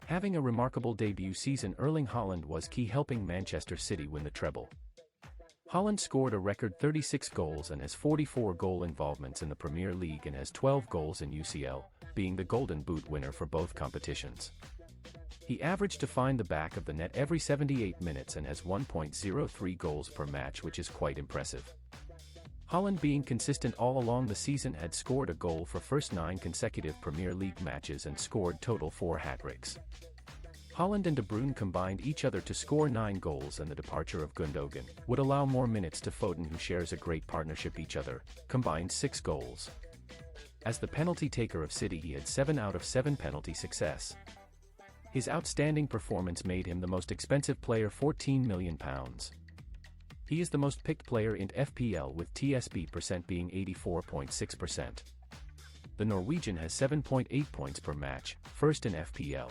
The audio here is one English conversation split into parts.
Having a remarkable debut season, Erling Haaland was key, helping Manchester City win the treble. Haaland scored a record 36 goals and has 44 goal involvements in the Premier League and has 12 goals in UCL, being the Golden Boot winner for both competitions. He averaged to find the back of the net every 78 minutes and has 1.03 goals per match, which is quite impressive. Haaland, being consistent all along the season, had scored a goal for first 9 consecutive Premier League matches and scored total 4 hat-tricks. Haaland and De Bruyne combined each other to score 9 goals, and the departure of Gundogan would allow more minutes to Foden, who shares a great partnership each other, combined 6 goals. As the penalty taker of City, he had 7 out of 7 penalty success. His outstanding performance made him the most expensive player, £14 million. He is the most picked player in FPL, with TSB percent being 84.6%. The Norwegian has 7.8 points per match, first in FPL.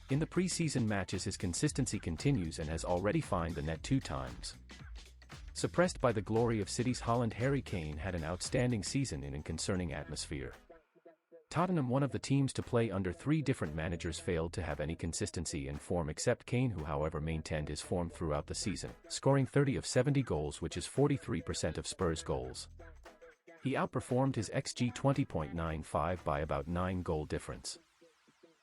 In the pre-season matches, his consistency continues and has already found the net 2 times. Suppressed by the glory of City's Haaland, Harry Kane had an outstanding season in a concerning atmosphere. Tottenham, one of the teams to play under 3 different managers, failed to have any consistency in form except Kane, who however maintained his form throughout the season, scoring 30 of 70 goals, which is 43% of Spurs' goals. He outperformed his XG 20.95 by about 9 goal difference.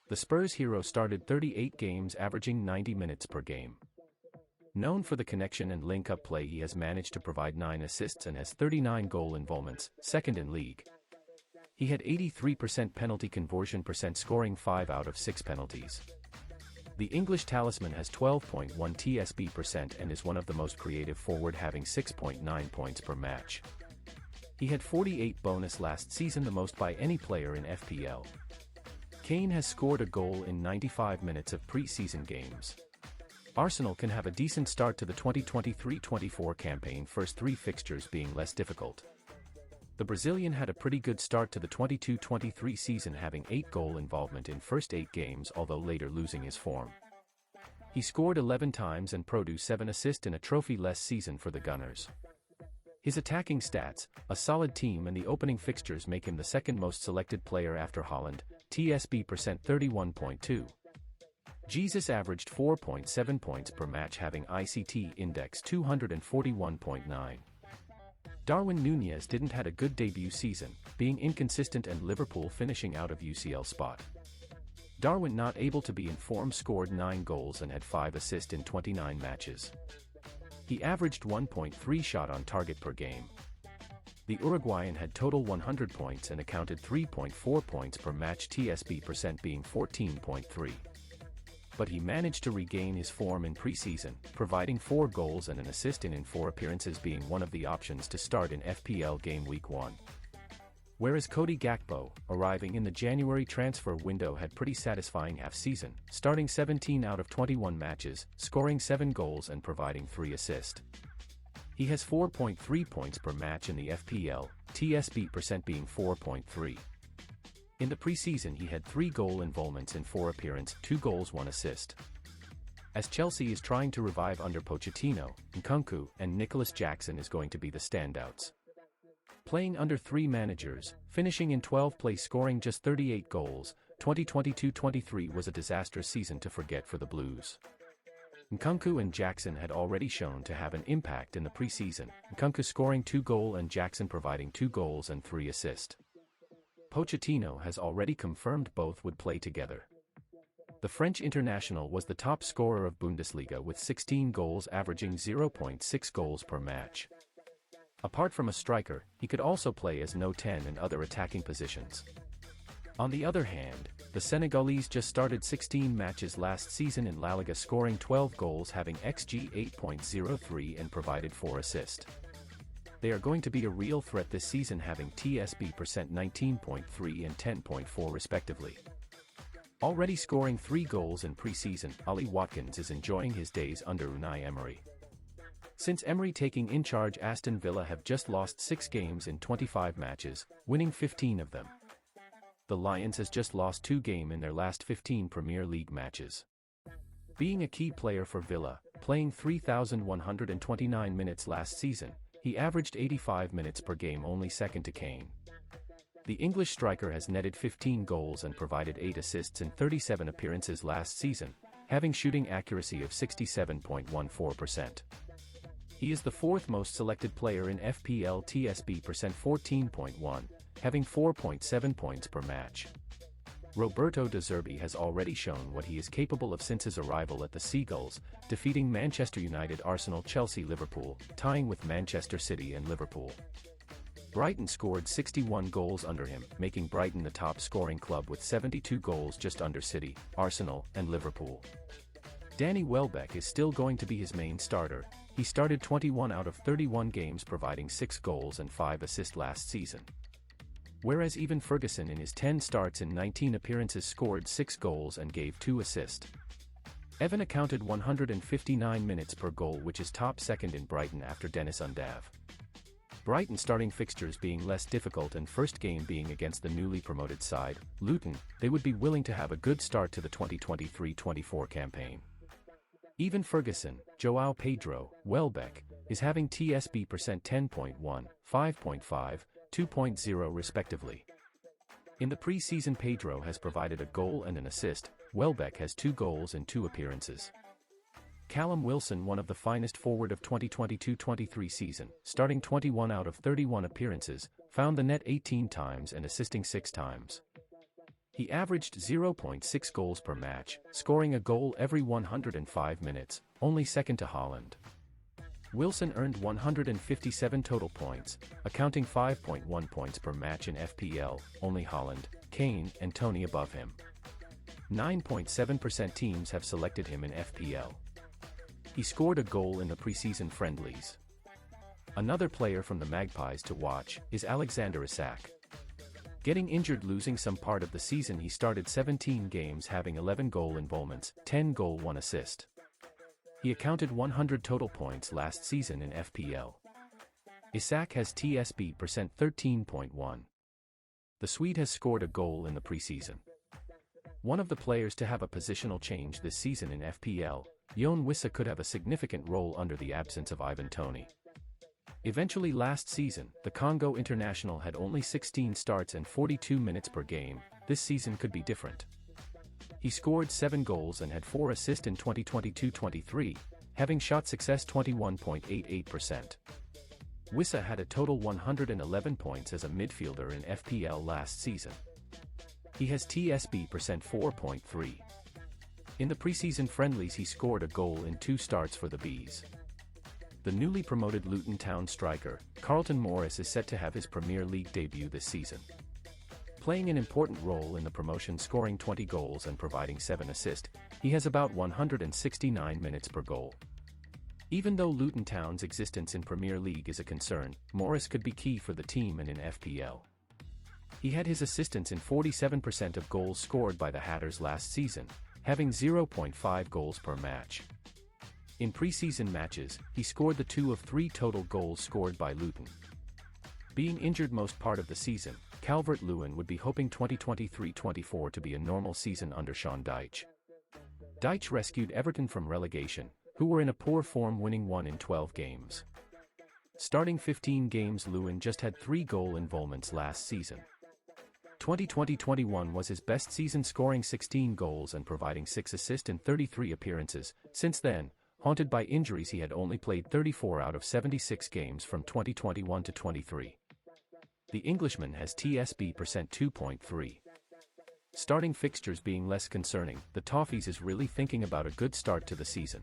The Spurs hero started 38 games, averaging 90 minutes per game. Known for the connection and link-up play, he has managed to provide 9 assists and has 39 goal involvements, second in league. He had 83% penalty conversion percent, scoring 5 out of 6 penalties. The English talisman has 12.1 TSB percent and is one of the most creative forward, having 6.9 points per match. He had 48 bonus last season, the most by any player in FPL. Kane has scored a goal in 95 minutes of pre-season games. Arsenal can have a decent start to the 2023-24 campaign, first 3 fixtures being less difficult. The Brazilian had a pretty good start to the 22-23 season, having 8 goal involvement in first 8 games, although later losing his form. He scored 11 times and produced 7 assists in a trophy-less season for the Gunners. His attacking stats, a solid team and the opening fixtures make him the second most selected player after Haaland, TSB percent 31.2. Jesus averaged 4.7 points per match, having ICT index 241.9. Darwin Núñez didn't had a good debut season, being inconsistent and Liverpool finishing out of UCL spot. Darwin, not able to be in form, scored 9 goals and had 5 assists in 29 matches. He averaged 1.3 shot on target per game. The Uruguayan had total 100 points and accounted 3.4 points per match, TSB percent being 14.3. But he managed to regain his form in pre-season, providing 4 goals and an assist in 4 appearances, being one of the options to start in FPL game week 1. Whereas Cody Gakpo, arriving in the January transfer window, had pretty satisfying half-season, starting 17 out of 21 matches, scoring 7 goals and providing 3 assists. He has 4.3 points per match in the FPL, TSB percent being 4.3. In the preseason, he had 3 goal involvements in 4 appearances, 2 goals, 1 assist. As Chelsea is trying to revive under Pochettino, Nkunku and Nicholas Jackson is going to be the standouts. Playing under 3 managers, finishing in 12th place, scoring just 38 goals, 2022-23 was a disastrous season to forget for the Blues. Nkunku and Jackson had already shown to have an impact in the preseason, Nkunku scoring 2 goals and Jackson providing 2 goals and 3 assists. Pochettino has already confirmed both would play together. The French international was the top scorer of Bundesliga with 16 goals, averaging 0.6 goals per match. Apart from a striker, he could also play as no 10 and other attacking positions. On the other hand, the Senegalese just started 16 matches last season in La Liga, scoring 12 goals, having XG 8.03 and provided 4 assists. They are going to be a real threat this season, having TSB percent 19.3 and 10.4 respectively. Already scoring 3 goals in pre-season, Ollie Watkins is enjoying his days under Unai Emery. Since Emery taking in charge, Aston Villa have just lost 6 games in 25 matches, winning 15 of them. The Lions has just lost 2 games in their last 15 Premier League matches. Being a key player for Villa, playing 3,129 minutes last season, he averaged 85 minutes per game, only second to Kane. The English striker has netted 15 goals and provided 8 assists in 37 appearances last season, having shooting accuracy of 67.14%. He is the fourth most selected player in FPL TSB percent 14.1, having 4.7 points per match. Roberto De Zerbi has already shown what he is capable of since his arrival at the Seagulls, defeating Manchester United, Arsenal, Chelsea, Liverpool, tying with Manchester City and Liverpool. Brighton scored 61 goals under him, making Brighton the top scoring club with 72 goals just under City, Arsenal, and Liverpool. Danny Welbeck is still going to be his main starter. He started 21 out of 31 games, providing 6 goals and 5 assists last season. Whereas Evan Ferguson in his 10 starts in 19 appearances scored 6 goals and gave 2 assists. Evan accounted 159 minutes per goal, which is top second in Brighton after Dennis Undav. Brighton starting fixtures being less difficult and first game being against the newly promoted side, Luton, they would be willing to have a good start to the 2023-24 campaign. Evan Ferguson, João Pedro, Welbeck, is having TSB percent 10.1, 5.5, 2.0 respectively. In the pre-season, Pedro has provided a goal and an assist. Welbeck has 2 goals in 2 appearances. Callum Wilson, one of the finest forward of 2022-23 season, starting 21 out of 31 appearances, found the net 18 times and assisting 6 times. He averaged 0.6 goals per match, scoring a goal every 105 minutes, only second to Haaland. Wilson earned 157 total points, accounting 5.1 points per match in FPL, only Haaland, Kane, and Tony above him. 9.7% teams have selected him in FPL. He scored a goal in the preseason friendlies. Another player from the Magpies to watch is Alexander Isak. Getting injured losing some part of the season, he started 17 games having 11 goal involvements, 10 goal 1 assist. He accounted 100 total points last season in FPL. Isak has TSB percent 13.1. The Swede has scored a goal in the preseason. One of the players to have a positional change this season in FPL, Yoane Wissa, could have a significant role under the absence of Ivan Toney. Eventually last season, the Congo international had only 16 starts and 42 minutes per game. This season could be different. He scored 7 goals and had 4 assists in 2022-23, having shot success 21.88%. Wissa had a total 111 points as a midfielder in FPL last season. He has TSB percent 4.3. In the preseason friendlies, he scored a goal in 2 starts for the Bees. The newly promoted Luton Town striker, Carlton Morris, is set to have his Premier League debut this season. Playing an important role in the promotion, scoring 20 goals and providing 7 assists, he has about 169 minutes per goal. Even though Luton Town's existence in Premier League is a concern, Morris could be key for the team and in FPL. He had his assistance in 47% of goals scored by the Hatters last season, having 0.5 goals per match. In preseason matches, he scored the 2 of 3 total goals scored by Luton. Being injured most part of the season, Calvert-Lewin would be hoping 2023-24 to be a normal season under Sean Dyche. Dyche rescued Everton from relegation, who were in a poor form, winning 1 in 12 games. Starting 15 games, Lewin just had 3 goal involvements last season. 2020-21 was his best season, scoring 16 goals and providing 6 assists in 33 appearances. Since then, haunted by injuries, he had only played 34 out of 76 games from 2021 to 23. The Englishman has TSB percent 2.3. Starting fixtures being less concerning, the Toffees is really thinking about a good start to the season.